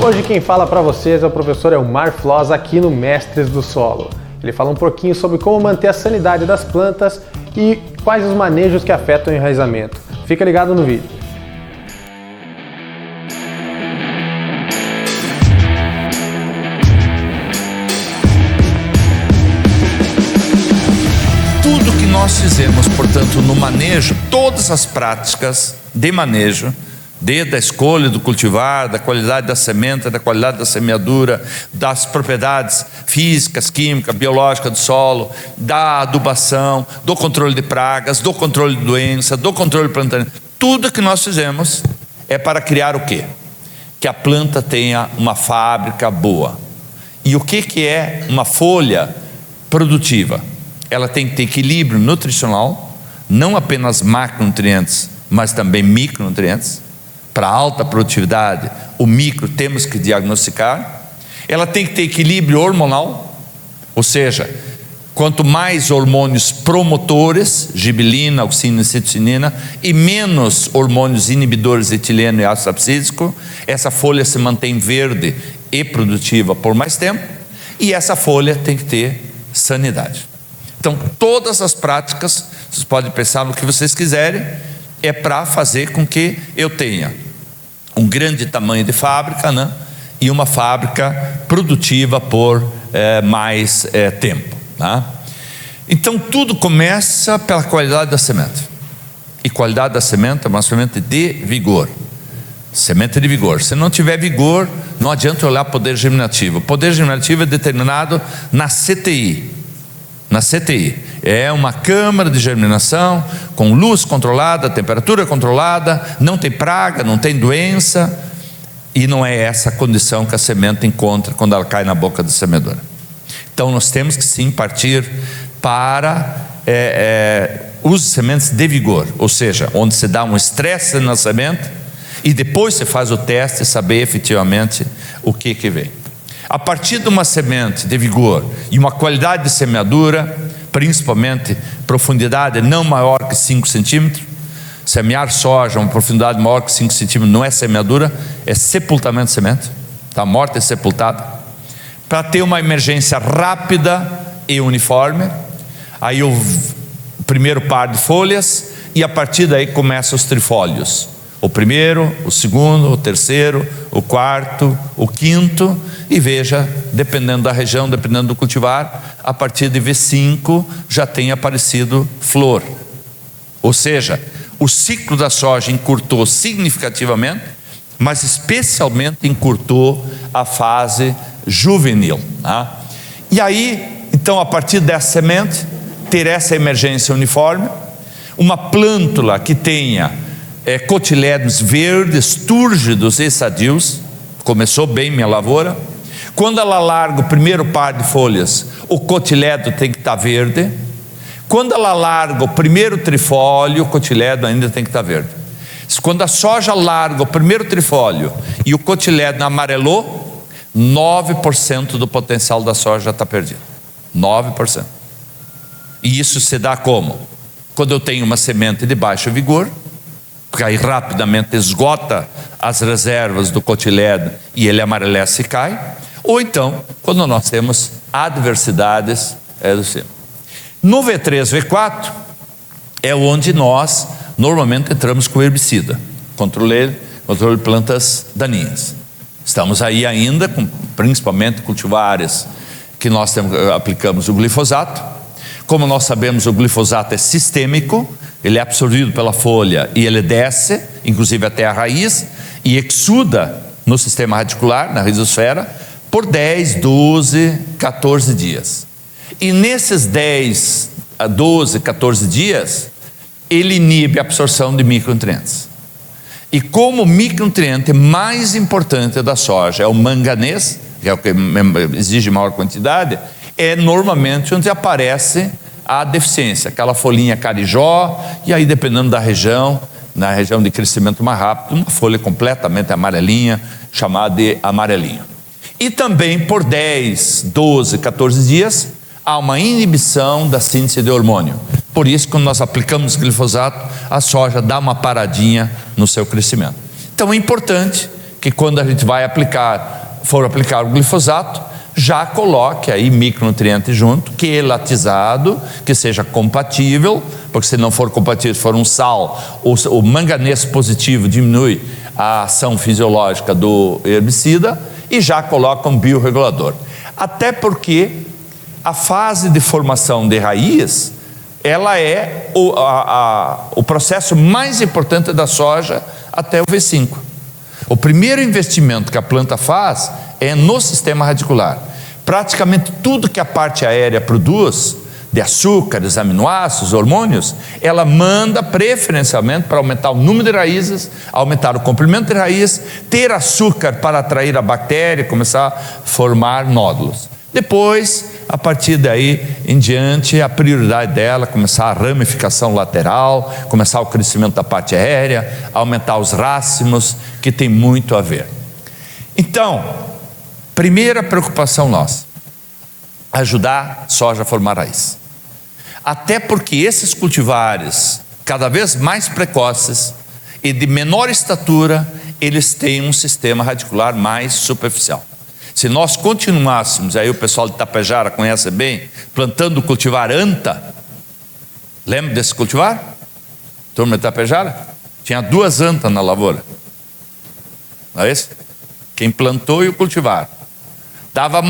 Hoje quem fala para vocês é o professor Elmar Floss aqui no Mestres do Solo. Ele fala um pouquinho sobre como manter a sanidade das plantas e quais os manejos que afetam o enraizamento. Fica ligado no vídeo. Tudo que nós fizemos, portanto, no manejo, todas as práticas de manejo, desde a escolha do cultivar, da qualidade da semente, da qualidade da semeadura, das propriedades físicas, químicas, biológicas do solo, da adubação, do controle de pragas, do controle de doença, do controle plantaneiro, tudo que nós fizemos é para criar o quê? Que a planta tenha uma fábrica boa. E o que é uma folha produtiva? Ela tem que ter equilíbrio nutricional, não apenas macronutrientes, mas também micronutrientes. Para alta produtividade, o micro temos que diagnosticar. Ela tem que ter equilíbrio hormonal, ou seja, quanto mais hormônios promotores, gibilina, auxina e citocinina, e menos hormônios inibidores de etileno e ácido abscísico, essa folha se mantém verde e produtiva por mais tempo, e essa folha tem que ter sanidade. Então, todas as práticas, vocês podem pensar no que vocês quiserem, é para fazer com que eu tenha um grande tamanho de fábrica, né? E uma fábrica produtiva por mais tempo, tá? Então tudo começa pela qualidade da semente. E qualidade da semente é uma semente de vigor. Semente de vigor. Se não tiver vigor, não adianta olhar poder germinativo. O poder germinativo é determinado na CTI. Na CTI, é uma câmara de germinação com luz controlada, temperatura controlada, não tem praga, não tem doença, e não é essa a condição que a semente encontra quando ela cai na boca da semeadora. Então nós temos que sim partir para uso de sementes de vigor, ou seja, onde se dá um estresse na semente e depois se faz o teste e saber efetivamente o que vem. A partir de uma semente de vigor e uma qualidade de semeadura, principalmente profundidade não maior que 5 centímetros, semear soja, uma profundidade maior que 5 centímetros não é semeadura, é sepultamento de semente, está morta e sepultada, para ter uma emergência rápida e uniforme. Aí o primeiro par de folhas, e a partir daí começam os trifólios. O primeiro, o segundo, o terceiro, o quarto, o quinto, e veja, dependendo da região, dependendo do cultivar, a partir de V5 já tem aparecido flor. Ou seja, o ciclo da soja encurtou significativamente, mas especialmente encurtou a fase juvenil, tá? E aí, então, a partir dessa semente, ter essa emergência uniforme, uma plântula que tenha cotilédonos verdes, túrgidos e sadios. Começou bem minha lavoura. Quando ela larga o primeiro par de folhas, o cotilédon tem que estar verde. Quando ela larga o primeiro trifólio, o cotilédon ainda tem que estar verde. Quando a soja larga o primeiro trifólio e o cotilédon amarelou, 9% do potencial da soja está perdido. 9%. E isso se dá como? Quando eu tenho uma semente de baixo vigor, porque aí rapidamente esgota as reservas do cotilédon e ele amarelece e cai, ou então quando nós temos adversidades do sistema. No V3, V4 é onde nós normalmente entramos com herbicida, controle de plantas daninhas. Estamos aí ainda com principalmente cultivares que nós aplicamos o glifosato. Como nós sabemos, o glifosato é sistêmico, ele é absorvido pela folha e ele desce, inclusive até a raiz, e exuda no sistema radicular, na rizosfera, por 10, 12, 14 dias. E nesses 10 a 12, 14 dias, ele inibe a absorção de micronutrientes. E como o micronutriente mais importante da soja é o manganês, que é o que exige maior quantidade, é normalmente onde aparece a deficiência, aquela folhinha carijó, e aí dependendo da região, na região de crescimento mais rápido, uma folha completamente amarelinha, chamada de amarelinho. E também por 10, 12, 14 dias, há uma inibição da síntese de hormônio. Por isso, quando nós aplicamos glifosato, a soja dá uma paradinha no seu crescimento. Então é importante que que quando a gente for aplicar o glifosato, já coloque aí micronutriente junto, quelatizado, que seja compatível, porque se não for compatível, se for um sal, o manganês positivo diminui a ação fisiológica do herbicida, e já coloca um biorregulador. Até porque a fase de formação de raiz, ela é o processo mais importante da soja até o V5. O primeiro investimento que a planta faz é no sistema radicular. Praticamente tudo que a parte aérea produz, de açúcares, aminoácidos, hormônios, ela manda preferencialmente para aumentar o número de raízes, aumentar o comprimento de raiz, ter açúcar para atrair a bactéria e começar a formar nódulos. Depois, a partir daí em diante, a prioridade dela é começar a ramificação lateral, começar o crescimento da parte aérea, aumentar os racimos, que tem muito a ver. Então, primeira preocupação nossa, ajudar a soja a formar raiz. Até porque esses cultivares, cada vez mais precoces e de menor estatura, eles têm um sistema radicular mais superficial. Se nós continuássemos, aí o pessoal de Tapejara conhece bem, plantando o cultivar anta, lembra desse cultivar? Turma de Tapejara? Tinha 2 antas na lavoura. Não é isso? Quem plantou e o cultivar. Dava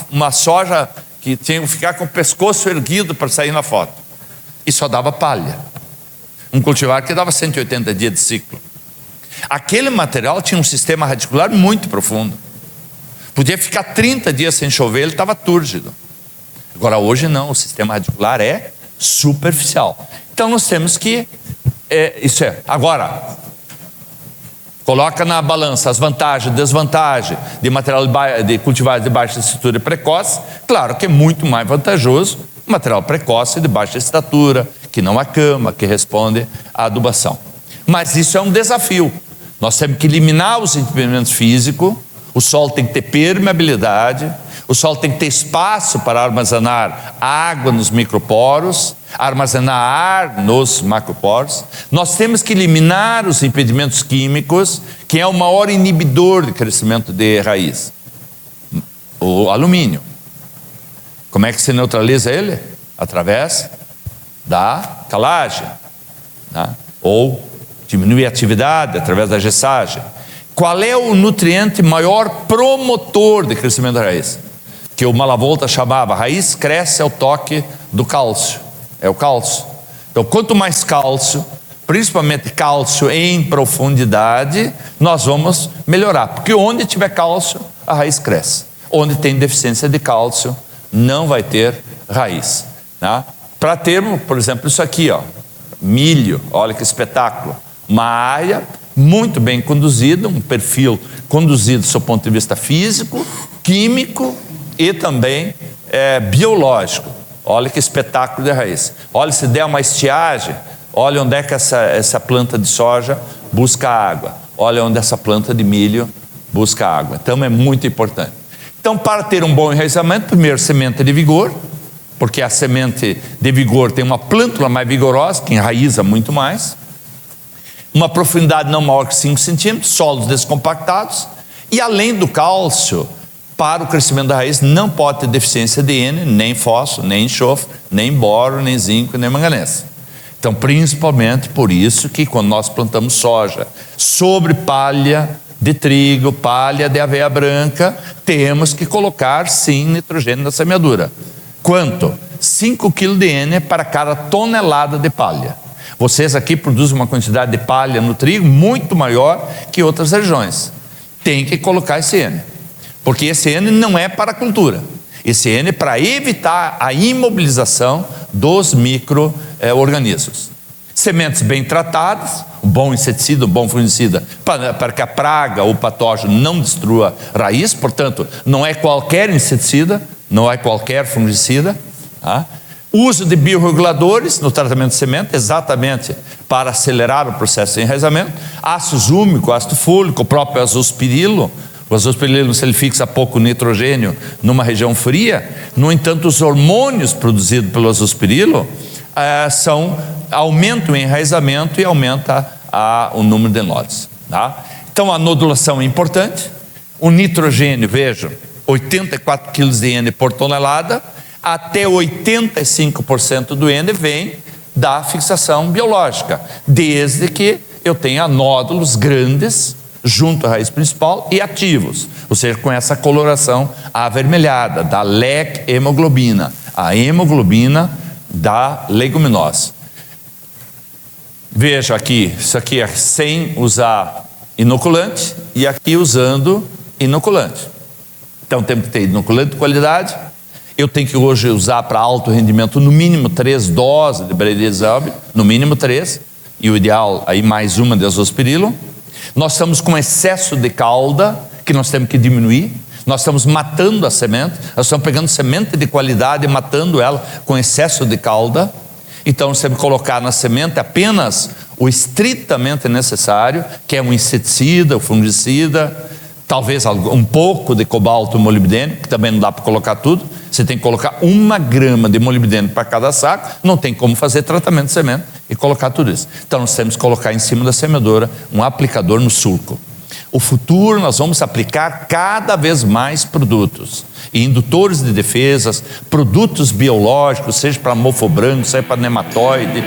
uma soja que tinha que ficar com o pescoço erguido para sair na foto. E só dava palha. Um cultivar que dava 180 dias de ciclo. Aquele material tinha um sistema radicular muito profundo. Podia ficar 30 dias sem chover, ele estava túrgido. Agora hoje não, o sistema radicular é superficial. Então nós temos que, agora, coloca na balança as vantagens e desvantagens de material de cultivares de baixa estatura e precoce. Claro que é muito mais vantajoso material precoce de baixa estatura, que não acama, que responde à adubação. Mas isso é um desafio. Nós temos que eliminar os impedimentos físicos. O solo tem que ter permeabilidade, o solo tem que ter espaço para armazenar água nos microporos, armazenar ar nos macroporos. Nós temos que eliminar os impedimentos químicos, que é o maior inibidor de crescimento de raiz. O alumínio. Como é que se neutraliza ele? Através da calagem, né? Ou diminui a atividade através da gessagem. Qual é o nutriente maior promotor de crescimento da raiz? Que o Malavolta chamava, a raiz cresce ao toque do cálcio. É o cálcio. Então, quanto mais cálcio, principalmente cálcio em profundidade, nós vamos melhorar. Porque onde tiver cálcio, a raiz cresce. Onde tem deficiência de cálcio, não vai ter raiz, né? Para termos, por exemplo, isso aqui, ó, milho, olha que espetáculo. Uma área muito bem conduzida, um perfil conduzido do seu ponto de vista físico, químico e também biológico. Olha que espetáculo de raiz. Olha, se der uma estiagem, olha onde é que essa planta de soja busca água. Olha onde essa planta de milho busca água. Então é muito importante. Então, para ter um bom enraizamento, primeiro, semente de vigor, porque a semente de vigor tem uma plântula mais vigorosa, que enraiza muito mais. Uma profundidade não maior que 5 centímetros, solos descompactados, e além do cálcio, para o crescimento da raiz não pode ter deficiência de N, nem fósforo, nem enxofre, nem boro, nem zinco, nem manganês. Então, principalmente por isso que quando nós plantamos soja sobre palha de trigo, palha de aveia branca, temos que colocar sim nitrogênio na semeadura. Quanto? 5 kg de N para cada tonelada de palha. Vocês aqui produzem uma quantidade de palha no trigo muito maior que outras regiões. Tem que colocar esse N, porque esse N não é para a cultura. Esse N é para evitar a imobilização dos micro-organismos. Sementes bem tratadas, um bom inseticida, um bom fungicida, para que a praga ou o patógeno não destrua raiz. Portanto, não é qualquer inseticida, não é qualquer fungicida, tá? Uso de biorreguladores no tratamento de semente, exatamente para acelerar o processo de enraizamento. Ácido úmico, ácido fólico, o próprio azospirilo. O azospirilo, se ele fixa pouco nitrogênio numa região fria, no entanto, os hormônios produzidos pelo azospirilo aumentam o enraizamento e aumenta o número de nódulos, tá? Então a nodulação é importante. O nitrogênio, vejam, 84 kg de N por tonelada, até 85% do N vem da fixação biológica, desde que eu tenha nódulos grandes junto à raiz principal e ativos, ou seja, com essa coloração avermelhada da LEC-hemoglobina, a hemoglobina da leguminosa. Veja aqui, isso aqui é sem usar inoculante e aqui usando inoculante. Então temos que ter inoculante de qualidade. Eu tenho que hoje usar para alto rendimento no mínimo 3 doses de Brediaselb, no mínimo 3, e o ideal aí mais uma de azospirilo. Nós estamos com excesso de calda que nós temos que diminuir. Nós estamos matando a semente, nós estamos pegando semente de qualidade e matando ela com excesso de calda. Então nós temos que colocar na semente apenas o estritamente necessário, que é um inseticida, o fungicida, talvez um pouco de cobalto molibdênio, que também não dá para colocar tudo. Você tem que colocar 1 grama de molibdênio para cada saco, não tem como fazer tratamento de semente e colocar tudo isso. Então nós temos que colocar em cima da semeadora um aplicador no sulco. O futuro nós vamos aplicar cada vez mais produtos, indutores de defesas, produtos biológicos, seja para mofo branco, seja para nematóide.